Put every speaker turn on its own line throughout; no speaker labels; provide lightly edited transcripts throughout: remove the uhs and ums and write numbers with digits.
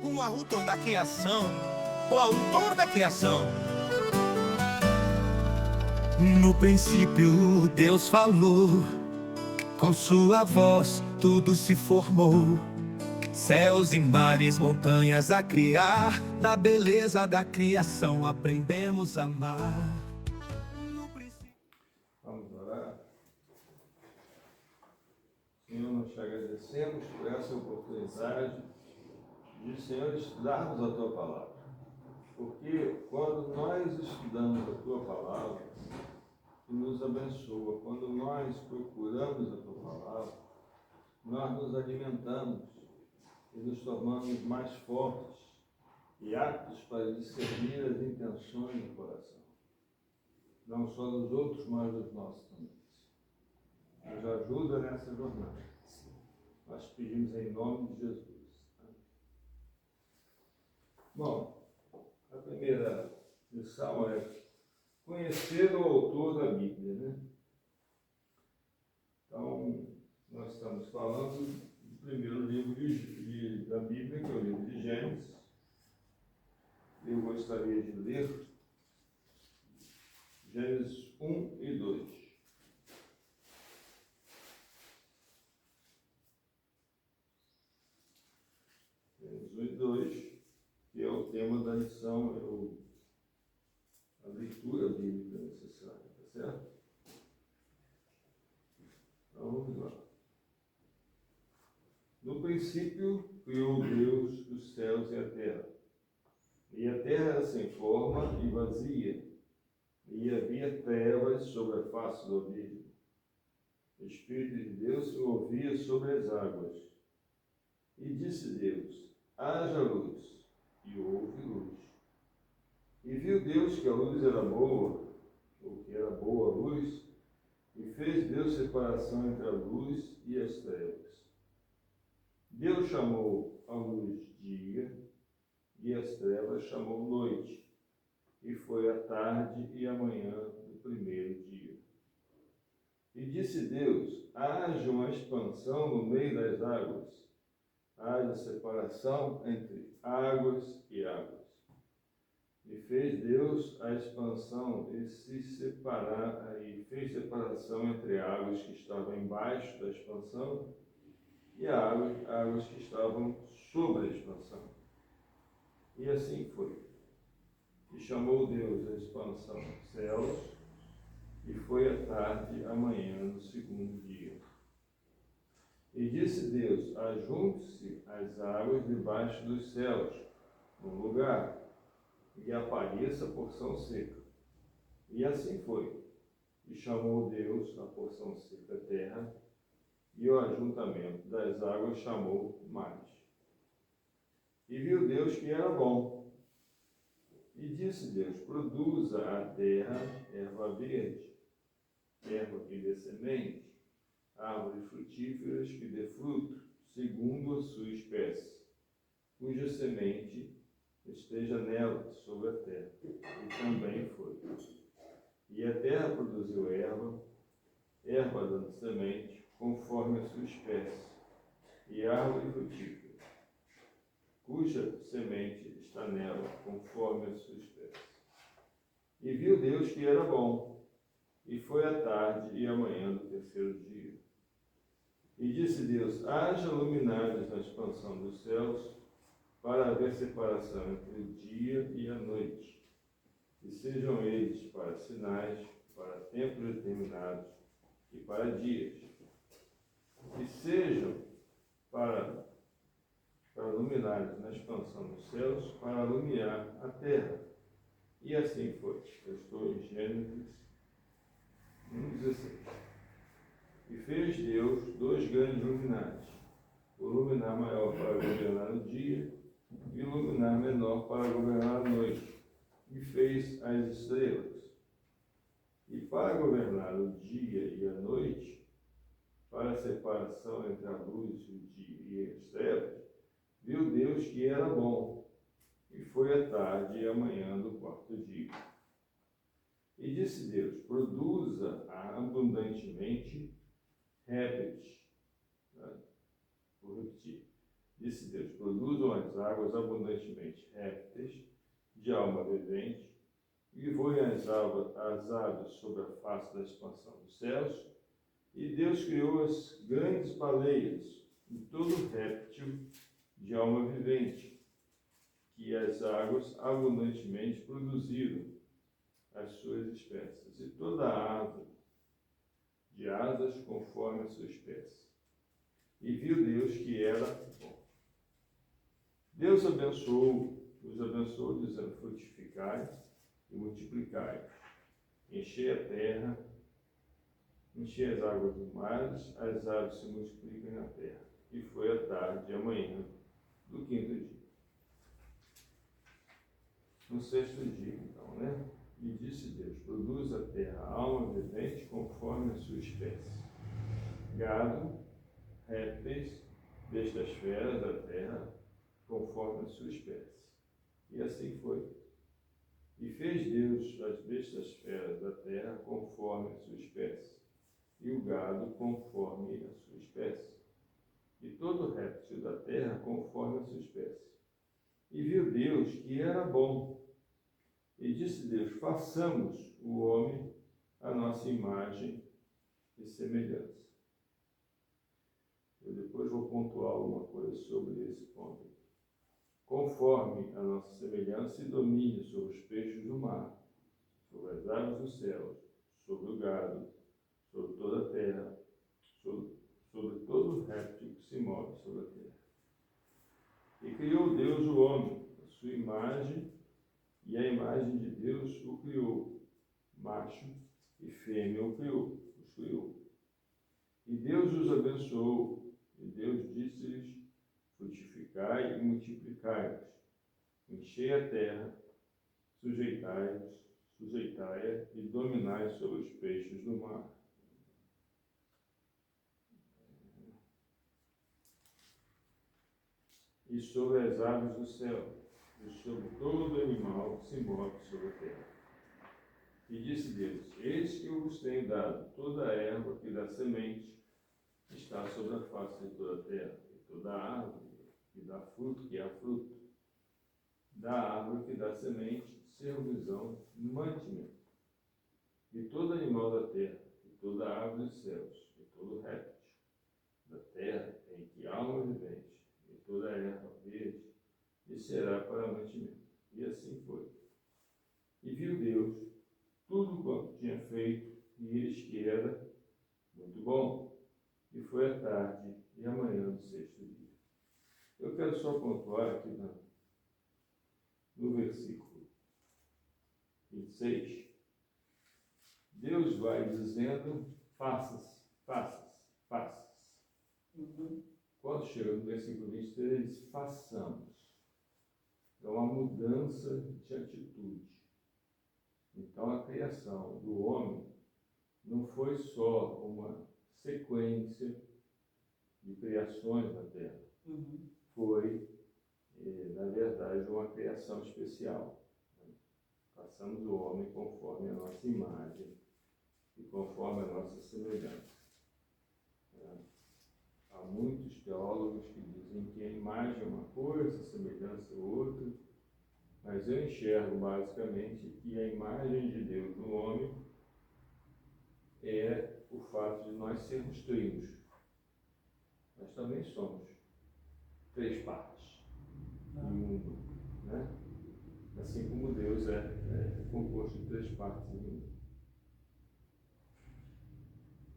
o autor da criação, o autor da criação. No princípio Deus falou, com sua voz tudo se formou. Céus e mares, montanhas a criar, da beleza da criação aprendemos a amar.
Vamos orar. Senhor, nós te agradecemos por essa oportunidade de, Senhor, estudarmos a Tua Palavra. Porque quando nós estudamos a Tua Palavra, que nos abençoa, quando nós procuramos a Tua Palavra, nós nos alimentamos e nos tornamos mais fortes e aptos para discernir as intenções do coração. Não só dos outros, mas dos nossos também. Nos ajuda nessa jornada. Nós pedimos em nome de Jesus. Bom, a primeira lição é conhecer o autor da Bíblia, né? Então, nós estamos falando do primeiro livro da Bíblia, que é o livro de Gênesis. Eu gostaria de ler Gênesis 1 e 2. Gênesis 1 e 2, que é o tema da lição, a leitura bíblica necessária, tá certo? Então, vamos lá. No princípio, criou Deus os céus e a terra. E a terra era sem forma e vazia, e havia trevas sobre a face do abismo. O Espírito de Deus se movia sobre as águas. E disse Deus: haja luz, e houve luz. E viu Deus que a luz era boa, ou que era boa a luz, e fez Deus separação entre a luz e as trevas. Deus chamou a luz dia, e as trevas chamou noite. E foi a tarde e a manhã do primeiro dia. E disse Deus: haja uma expansão no meio das águas, haja separação entre águas e águas. E fez Deus a expansão e fez separação entre águas que estavam embaixo da expansão e águas que estavam sobre a expansão. E assim foi. E chamou Deus a expansão céus, e foi a tarde e a manhã do segundo dia. E disse Deus: ajunte-se as águas debaixo dos céus, num lugar, e apareça a porção seca. E assim foi. E chamou Deus a porção seca terra, e o ajuntamento das águas chamou mares. E viu Deus que era bom. E disse Deus: produza a terra erva verde, erva que dê semente, árvores frutíferas que dê fruto, segundo a sua espécie, cuja semente esteja nela, sobre a terra. E também foi. E a terra produziu erva dando semente, conforme a sua espécie, e árvore frutífera, cuja semente está nela, conforme a sua espécie. E viu Deus que era bom, e foi a tarde e a manhã do terceiro dia. E disse Deus: haja luminares na expansão dos céus, para haver separação entre o dia e a noite, e sejam eles para sinais, para tempos determinados e para dias, e sejam para luminares na expansão dos céus, para iluminar a terra. E assim foi. Eu estou em Gênesis 1:16. E fez Deus 2 grandes luminares, o luminar maior para governar o dia, e o luminar menor para governar a noite, e fez as estrelas. E para governar o dia e a noite, para a separação entre a luz e o dia e as trevas, viu Deus que era bom, e foi a tarde e a manhã do quarto dia. E disse Deus: produza abundantemente répteis, vou repetir, Disse Deus: produzam as águas abundantemente répteis de alma vivente, e voem as aves sobre a face da expansão dos céus. E Deus criou as grandes baleias e todo réptil de alma vivente, que as águas abundantemente produziram as suas espécies, e toda ave de asas conforme a sua espécie. E viu Deus que era bom. Deus os abençoou, dizendo: frutificai e multiplicai, enchei a terra, enchei as águas dos mares, as aves se multipliquem na terra. E foi a tarde e a manhã do quinto dia. No sexto dia, então, né? E disse Deus: produz a terra alma vivente conforme a sua espécie, gado, répteis, bestas feras da terra, conforme a sua espécie. E assim foi. E fez Deus as bestas feras da terra conforme a sua espécie, e o gado conforme a sua espécie, e todo réptil da terra conforme a sua espécie. E viu Deus que era bom. E disse Deus: façamos o homem a nossa imagem e semelhança. Eu depois vou pontuar alguma coisa sobre esse ponto. Conforme a nossa semelhança, e domine sobre os peixes do mar, sobre as aves dos céus, sobre o gado, sobre toda a terra, sobre todo réptil que se move sobre a terra. E criou Deus o homem, a sua imagem, e a imagem de Deus o criou, macho e fêmea os criou. E Deus os abençoou, e Deus disse-lhes: frutificai e multiplicai-vos, enchei a terra, sujeitai-a e dominai sobre os peixes do mar, e sobre as aves do céu, e sobre todo animal que se move sobre a terra. E disse Deus: eis que eu vos tenho dado toda a erva que dá semente, que está sobre a face de toda a terra, e toda a árvore que dá fruto, que há fruto, da árvore que dá semente, servos-ão mantimento. E todo animal da terra, e toda a árvore dos céus, e todo réptil da terra em que há alma vivente, e toda a erva verde, e será para mantimento. E assim foi. E viu Deus tudo quanto tinha feito, e eis que era muito bom. E foi a tarde e a manhã do sexto dia. Eu quero só pontuar aqui no versículo 26. Deus vai dizendo: faças, faças, faças. Quando chega no versículo 23, ele diz: façamos. É uma mudança de atitude. Então, a criação do homem não foi só uma sequência de criações na Terra. Foi, na verdade, uma criação especial. Façamos o homem conforme a nossa imagem e conforme a nossa semelhança. Há muitos teólogos que dizem que a imagem é uma coisa, a semelhança é outra, mas eu enxergo basicamente que a imagem de Deus no homem é o fato de nós sermos trinos. Nós também somos três partes em uma, né? Assim como Deus é composto de três partes em uma.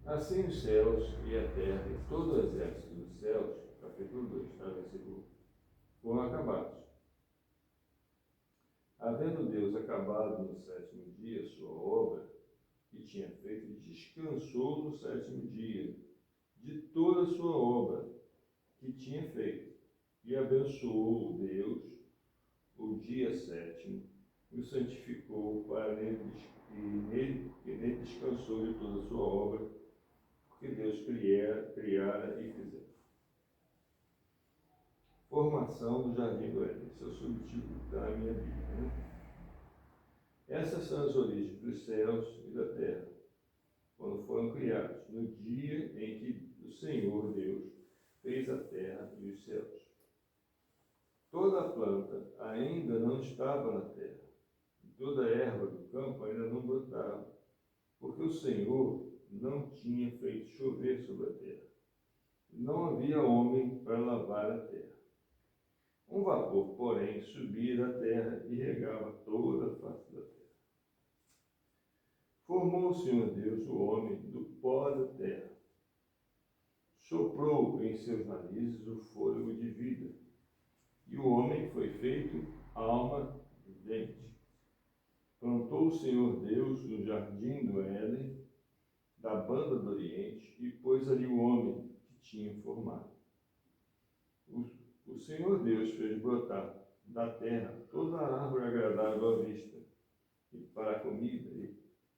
Assim os céus e a terra e todo o exército dos céus, capítulo 2, tá? Versículo, foram acabados. Havendo Deus acabado no sétimo dia sua obra que tinha feito, descansou no sétimo dia de toda a sua obra que tinha feito, e abençoou Deus o dia sétimo e o santificou para nele descansou de toda a sua obra que Deus criara e fizera. Formação do Jardim do Éden. Esse é o subtítulo que está na minha Bíblia, né? Essas são as origens dos céus e da terra, quando foram criados, no dia em que o Senhor Deus fez a terra e os céus. toda a planta ainda não estava na terra, e toda a erva do campo ainda não brotava, porque o Senhor não tinha feito chover sobre a terra. Não havia homem para lavar a terra. Um vapor, porém, subia da terra e regava toda a face da terra. Formou o Senhor Deus o homem do pó da terra. Soprou em seus narizes o fôlego de vida. E o homem foi feito alma vivente. Plantou o Senhor Deus no jardim do Éden, da banda do Oriente, e pôs ali o homem que tinha formado. O Senhor Deus fez brotar da terra toda a árvore agradável à vista, e para a comida,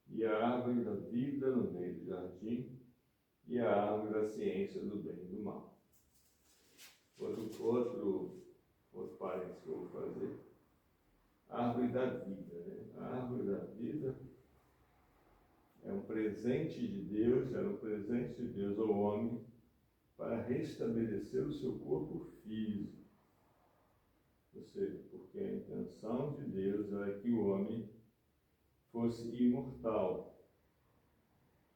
e a árvore da vida no meio do jardim, e a árvore da ciência do bem e do mal. Outro parênteses que eu vou fazer. A árvore da vida, né? A árvore da vida é um presente de Deus, era um presente de Deus ao homem para restabelecer o seu corpo físico. Ou seja, porque a intenção de Deus era que o homem fosse imortal.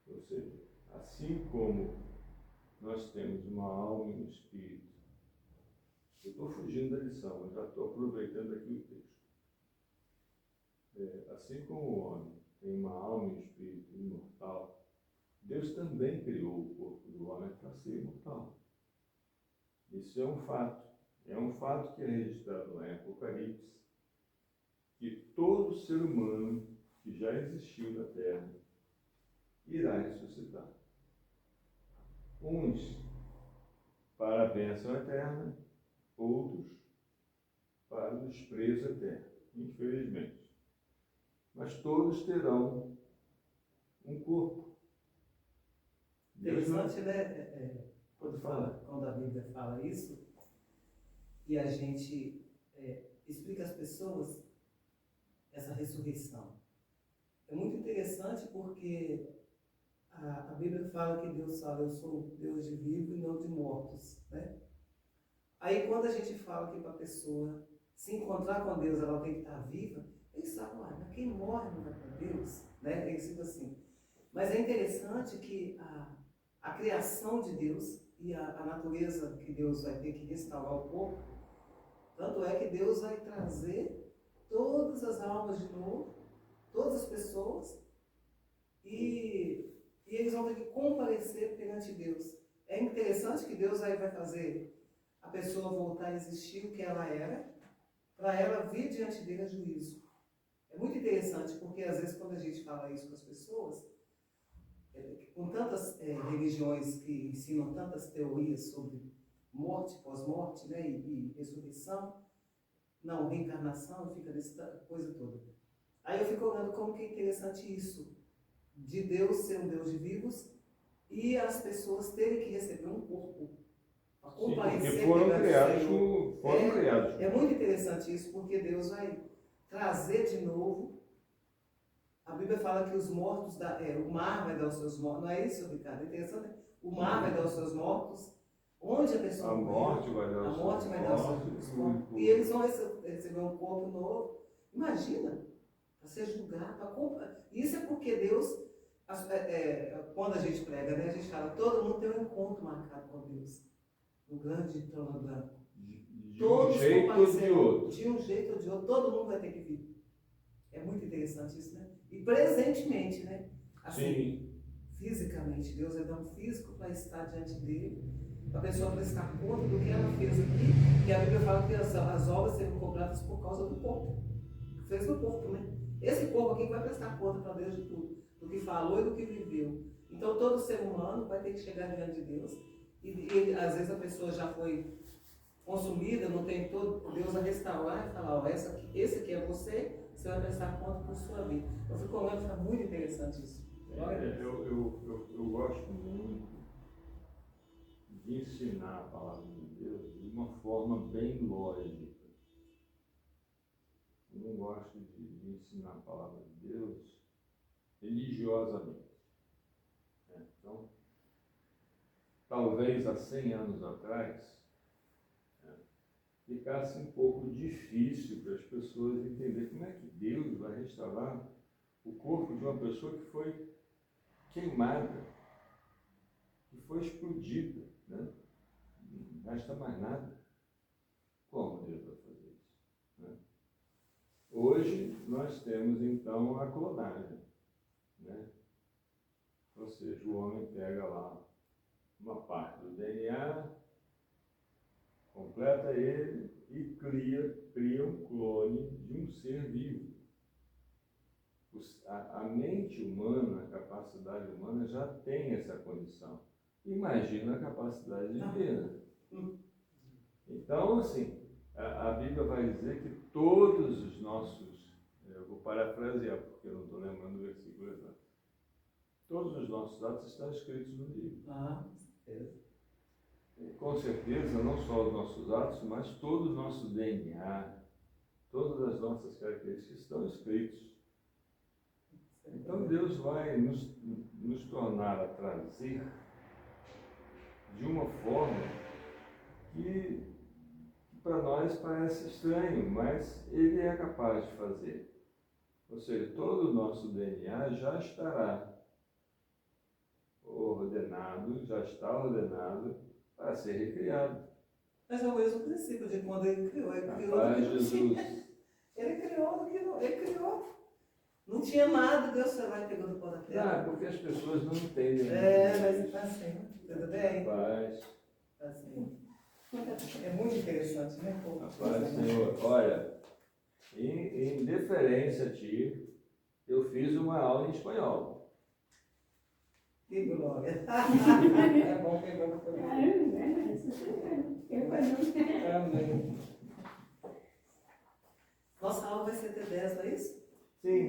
Ou seja, assim como nós temos uma alma e um espírito. Eu estou fugindo da lição, mas já estou aproveitando aqui o texto. Assim como o homem tem uma alma e um espírito imortal, Deus também criou o corpo do homem para ser imortal. Isso é um fato. É um fato que é registrado lá em Apocalipse, que todo ser humano que já existiu na Terra irá ressuscitar. Uns para a bênção eterna, outros para o desprezo eterno, infelizmente. Mas todos terão um corpo.
Interessante, né? Quando a Bíblia fala isso, e a gente explica às pessoas essa ressurreição. É muito interessante porque a Bíblia fala que Deus fala, eu sou Deus de vivos e não de mortos, né? Aí quando a gente fala que para a pessoa se encontrar com Deus, ela tem que estar viva, eles falam, mas quem morre não vai para Deus, né? Eles ficam assim. Mas é interessante que a criação de Deus e a natureza que Deus vai ter que restaurar o corpo, tanto é que Deus vai trazer todas as almas de novo, todas as pessoas, e eles vão ter que comparecer perante Deus. É interessante que Deus aí vai fazer a pessoa voltar a existir o que ela era, para ela vir diante dele a juízo. É muito interessante, porque às vezes quando a gente fala isso com as pessoas, com tantas religiões que ensinam tantas teorias sobre morte, pós-morte, né, e ressurreição, não, reencarnação, fica nessa coisa toda. Aí eu fico olhando como que é interessante isso, de Deus ser um Deus de vivos e as pessoas terem que receber um corpo para comparecer.
Sim, porque foram criados.
É muito interessante isso, porque Deus vai trazer de novo. A Bíblia fala que os mortos, o mar vai dar os seus mortos. Não é isso, Ricardo? É interessante, né? O mar vai dar os seus mortos. Onde a pessoa
morreu, a morte vai dar os seus mortos.
E eles vão receber um corpo novo. Imagina, para ser julgado, para comprar. Isso é porque Deus, quando a gente prega, né, a gente fala, todo mundo tem um encontro marcado com Deus. No grande trono branco.
De um jeito ou de outro.
De um jeito ou de outro, todo mundo vai ter que vir. É muito interessante isso, né? E presentemente, né? Assim,
sim.
Fisicamente, Deus vai dar um físico para estar diante dele, para a pessoa prestar conta do que ela fez aqui. E a Bíblia fala que as obras serão cobradas por causa do corpo. Fez no corpo, né? Esse corpo aqui vai prestar conta para Deus de tudo, do que falou e do que viveu. Então todo ser humano vai ter que chegar diante de Deus. E às vezes a pessoa já foi consumida, não tem todo, Deus vai restaurar e falar, ó, esse aqui é você vai prestar conta por sua vida. Eu fico olhando, fica muito interessante isso.
Eu gosto muito de ensinar a palavra de Deus de uma forma bem lógica. Eu não gosto de ensinar a palavra de Deus religiosamente. Então, talvez há 100 anos atrás, ficasse um pouco difícil para as pessoas entenderem como é que Deus vai restaurar o corpo de uma pessoa que foi queimada, que foi explodida, né? Não gasta mais nada. Como Deus vai fazer isso? Né? Hoje nós temos então a clonagem, né? Ou seja, o homem pega lá uma parte do DNA, completa ele e cria um clone de um ser vivo. A mente humana, a capacidade humana já tem essa condição. Imagina a capacidade divina. Então, assim, a Bíblia vai dizer que todos os nossos, eu vou parafrasear porque eu não estou lembrando o versículo exato, todos os nossos atos estão escritos no livro. Com certeza, não só os nossos atos, mas todo o nosso DNA, todas as nossas características estão escritos. Então Deus vai nos tornar a trazer de uma forma que para nós parece estranho, mas Ele é capaz de fazer. Ou seja, todo o nosso DNA já estará ordenado, já está ordenado para ser recriado.
Mas é o mesmo princípio de quando ele criou. Ele criou
Rapaz,
do que não
Jesus.
tinha. Ele criou do que não. Ele criou. Não tinha nada, Deus foi lá e pegou do pó da
Não,
terra.
é porque as pessoas não entendem.
Mas está assim, tudo bem?
Rapaz,
Está assim. É muito interessante, né?
rapaz, Senhor, olha, em deferência a Ti, eu fiz uma aula em espanhol.
Que glória. É bom que é bom que Amém. Nossa aula vai ser até 10, não é isso?
Sim,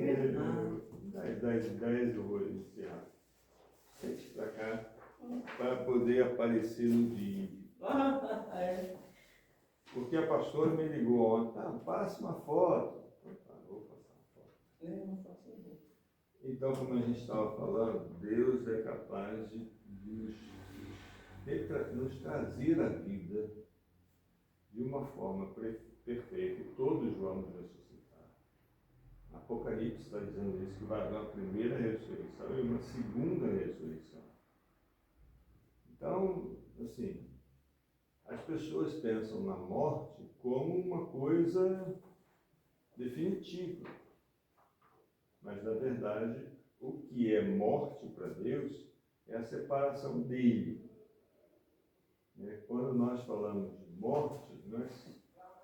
10 eu vou iniciar. Sente pra cá, para poder aparecer no vídeo. Porque a pastora me ligou ontem, passe uma foto. Vou passar uma foto. Então, como a gente estava falando, Deus é capaz de nos trazer a vida de uma forma perfeita e todos vamos ressuscitar. Apocalipse está dizendo isso, que vai haver uma primeira ressurreição e uma segunda ressurreição. Então, assim, as pessoas pensam na morte como uma coisa definitiva. Mas, na verdade, o que é morte para Deus é a separação dele. Quando nós falamos de morte, nós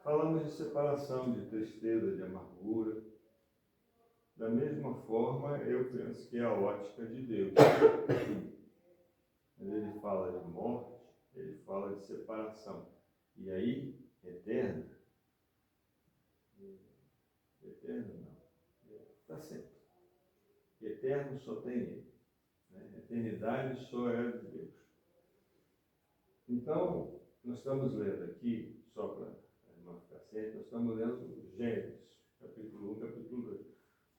falamos de separação, de tristeza, de amargura. Da mesma forma, eu penso que é a ótica de Deus. Quando ele fala de morte, ele fala de separação. E aí, eterna? Eterno não. Para sempre. Eterno só tem Ele. Eternidade só é de Deus. Então, nós estamos lendo aqui, só para não ficar certo, nós estamos lendo Gênesis, capítulo 1, capítulo 2.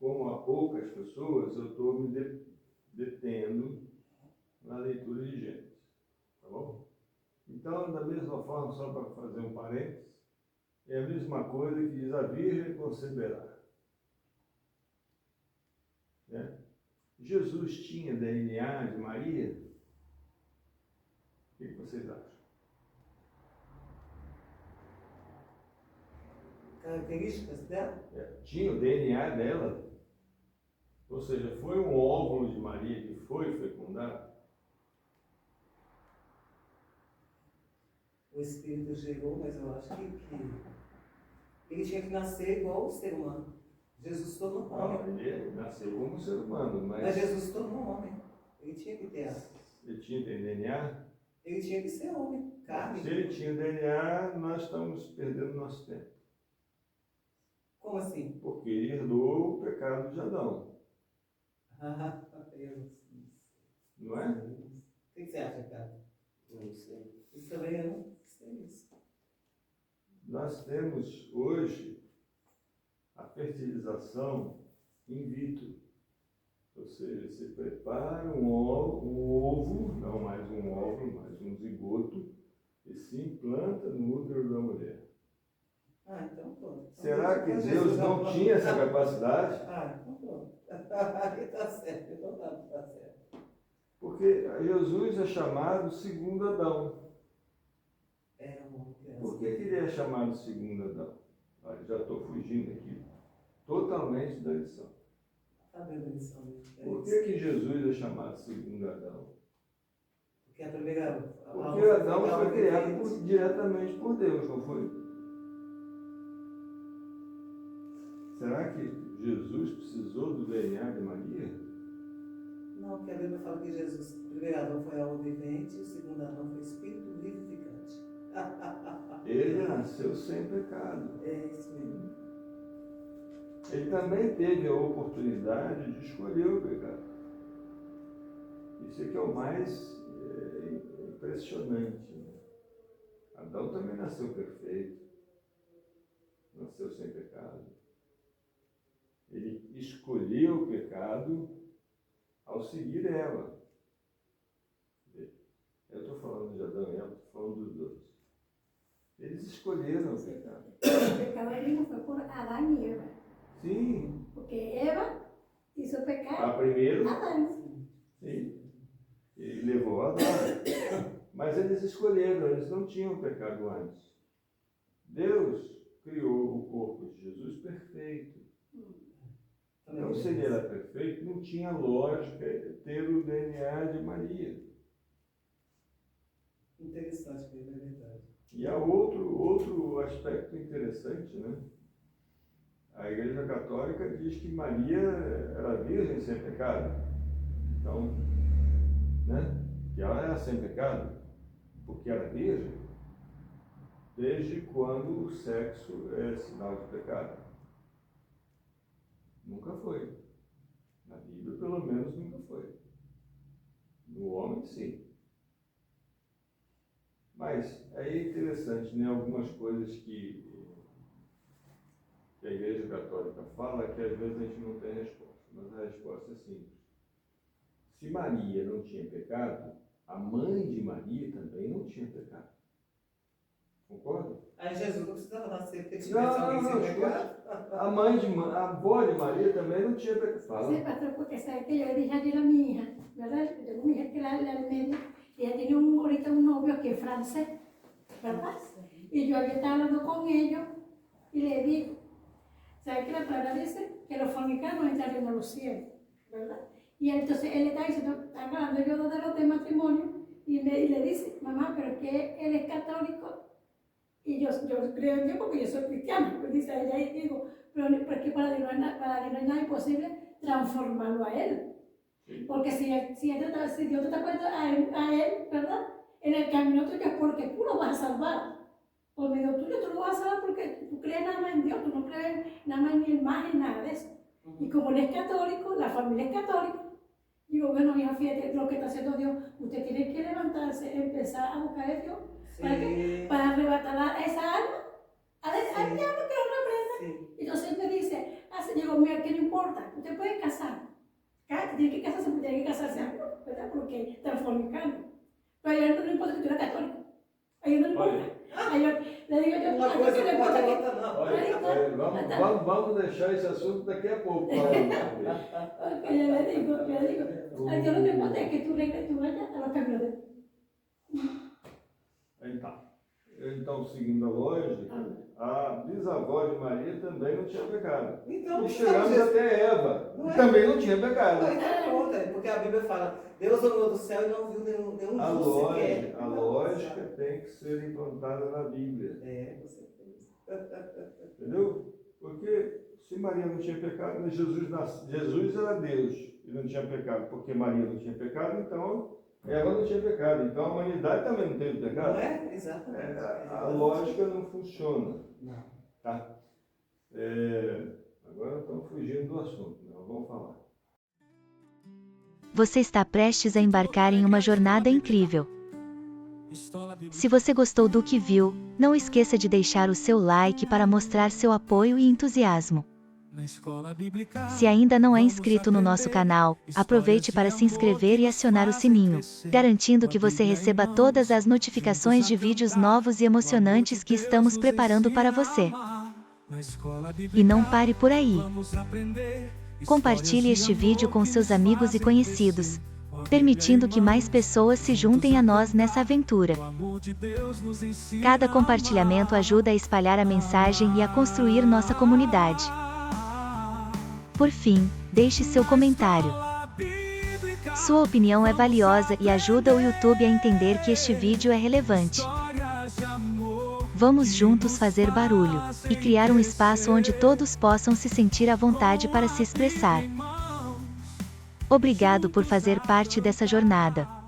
Como há poucas pessoas, eu estou me detendo na leitura de Gênesis. Tá bom? Então, da mesma forma, só para fazer um parênteses, é a mesma coisa que diz: a Virgem conceberá. Jesus tinha DNA de Maria? O que vocês acham?
Características dela?
Tinha o DNA dela? Ou seja, foi um óvulo de Maria que foi fecundado?
O Espírito gerou, mas eu acho que ele tinha que nascer igual o ser humano. Jesus tornou homem.
Não, ele nasceu como ser humano,
Mas Jesus tornou homem. Ele tinha que ter essa.
Ele tinha DNA?
Ele tinha que ser homem, carne.
Se ele tinha DNA, nós estamos perdendo nosso tempo.
Como assim?
Porque ele herdou o pecado de Adão. Não é?
O que você acha, cara?
Não sei.
Isso também eu não sei isso.
Nós temos hoje a fertilização in vitro. Ou seja, você prepara um ovo, não mais um óvulo, mas um zigoto, e se implanta no útero da mulher.
Ah, então pronto.
Será que Deus não tinha essa capacidade?
Ah, então pronto. Aí tá certo, então tá certo.
Porque Jesus é chamado segundo Adão. Por que ele é chamado segundo Adão? Olha, já estou fugindo aqui totalmente da lição.
Tá vendo a lição?
Por que Jesus é chamado segundo Adão?
Porque a primeira...
Porque Adão foi criado diretamente por Deus, não foi? Será que Jesus precisou do DNA de Maria?
Não, porque a Bíblia fala que Jesus, o primeiro Adão foi alma vivente, o segundo Adão foi espírito vivificante.
Ele nasceu sem pecado.
É isso mesmo.
Ele também teve a oportunidade de escolher o pecado. Isso é que é o mais impressionante. Né? Adão também nasceu perfeito, nasceu sem pecado. Ele escolheu o pecado ao seguir Eva. Eu estou falando de Adão e Eva, estou falando dos dois. Eles escolheram o pecado.
O pecado vino foi por Adán y Eva.
Sim.
Porque Eva hizo pecar
A primeiro,
a Adán.
sim. Ele levou a Adão. Mas eles escolheram, eles não tinham pecado antes. Deus criou o corpo de Jesus perfeito. Então, se ele era perfeito, não tinha lógica ter o DNA de Maria.
Interessante mesmo, é verdade.
E há outro aspecto interessante, né? A Igreja Católica diz que Maria era virgem sem pecado. Então, né? Que ela era sem pecado, porque era virgem, desde quando o sexo é sinal de pecado. Nunca foi. Na Bíblia, pelo menos, nunca foi. No homem, sim. Mas é interessante, né? Algumas coisas que a Igreja Católica fala que às vezes a gente não tem resposta, mas a resposta é simples. Se Maria não tinha pecado, a mãe de Maria também não tinha pecado. Concorda?
Aí Jesus não precisava nascer, porque tivesse
Não,
alguém sem pecado.
a avó de Maria também não tinha pecado. Fala.
Sí, pastor, porque sabe que yo le dije ayer a mi hija, ¿verdad? Yo tengo mi hija que la del medio, y ella tiene ahorita un novio que es francés, ¿verdad? Y yo ayer estaba hablando con ellos y le digo, ¿sabes que la palabra dice? Que los fornicanos entraron a los cielos, ¿verdad? Y entonces él está diciendo, está hablando yo de los de matrimonio, y le dice, mamá, pero es que él es católico, y yo creo en Dios porque yo soy cristiana, pues dice ella, y digo, pero es que para Dios no es nada imposible transformarlo a él. Porque si Dios te está poniendo a él, ¿verdad? En el camino tuyo es porque tú lo vas a salvar. Por medio tuyo tú lo vas a salvar porque tú crees nada más en Dios, tú no crees nada más ni en imagen, nada de eso. Y como él es católico, la familia es católica, digo, bueno, hija, fíjate lo que está haciendo Dios. Usted tiene que levantarse, empezar a buscar a Dios. ¿Para qué? Para arrebatar a esa alma, al diablo que lo reprenda. Sí. Entonces él me dice, digo, mira, ¿qué no importa? Usted puede casar. Tiene que casarse algo, ¿verdad? Porque están fornicando. Pero a él no importa que tú eres católico. A él no le importa. Le digo yo,
uma coisa não importa a outra, não.
Olha, vamos deixar esse assunto daqui a pouco.
Porque yo le digo, a Dios lo que importa es que tú vayas a los caminos de Dios.
Então, seguindo a lógica, a bisavó de Maria também não tinha pecado.
Então,
e chegamos até Eva, que também não tinha pecado.
Não, então pronto, porque a Bíblia fala, Deus olhou do céu e não viu nenhum justo sequer.
A lógica tem que ser implantada na Bíblia.
É, com certeza.
Entendeu? Porque se Maria não tinha pecado, Jesus era Deus e não tinha pecado. Porque Maria não tinha pecado, então Eva não tinha pecado. Então a humanidade também não teve pecado.
Não é? Exatamente.
A lógica não funciona.
Não.
Tá? Agora estamos fugindo do assunto, não vamos falar.
Você está prestes a embarcar em uma jornada incrível. Se você gostou do que viu, não esqueça de deixar o seu like para mostrar seu apoio e entusiasmo. Se ainda não é inscrito no nosso canal, aproveite para se inscrever e acionar o sininho, garantindo que você receba todas as notificações de vídeos novos e emocionantes que estamos preparando para você. E não pare por aí. Compartilhe este vídeo com seus amigos e conhecidos, permitindo que mais pessoas se juntem a nós nessa aventura. Cada compartilhamento ajuda a espalhar a mensagem e a construir nossa comunidade. Por fim, deixe seu comentário. Sua opinião é valiosa e ajuda o YouTube a entender que este vídeo é relevante. Vamos juntos fazer barulho e criar um espaço onde todos possam se sentir à vontade para se expressar. Obrigado por fazer parte dessa jornada.